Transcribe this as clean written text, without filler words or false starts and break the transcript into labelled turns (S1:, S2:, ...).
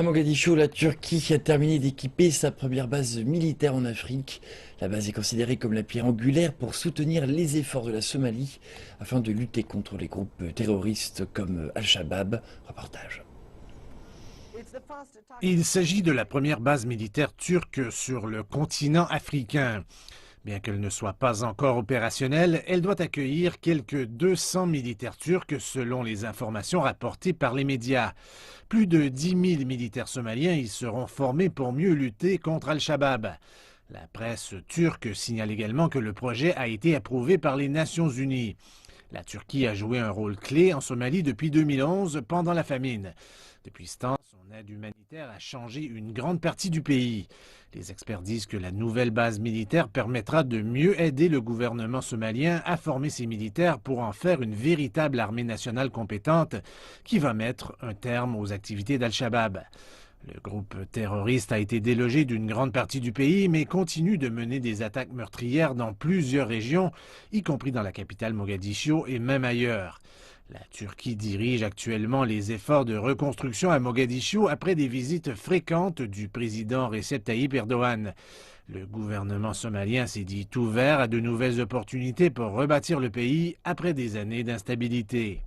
S1: À Mogadiscio, la Turquie a terminé d'équiper sa première base militaire en Afrique. La base est considérée comme la pierre angulaire pour soutenir les efforts de la Somalie afin de lutter contre les groupes terroristes comme Al-Shabaab. Reportage.
S2: Il s'agit de la première base militaire turque sur le continent africain. Bien qu'elle ne soit pas encore opérationnelle, elle doit accueillir quelques 200 militaires turcs selon les informations rapportées par les médias. Plus de 10 000 militaires somaliens y seront formés pour mieux lutter contre Al-Shabaab. La presse turque signale également que le projet a été approuvé par les Nations Unies. La Turquie a joué un rôle clé en Somalie depuis 2011 pendant la famine. Depuis ce temps, son aide humanitaire a changé une grande partie du pays. Les experts disent que la nouvelle base militaire permettra de mieux aider le gouvernement somalien à former ses militaires pour en faire une véritable armée nationale compétente qui va mettre un terme aux activités d'Al-Shabaab. Le groupe terroriste a été délogé d'une grande partie du pays, mais continue de mener des attaques meurtrières dans plusieurs régions, y compris dans la capitale Mogadiscio et même ailleurs. La Turquie dirige actuellement les efforts de reconstruction à Mogadiscio après des visites fréquentes du président Recep Tayyip Erdogan. Le gouvernement somalien s'est dit ouvert à de nouvelles opportunités pour rebâtir le pays après des années d'instabilité.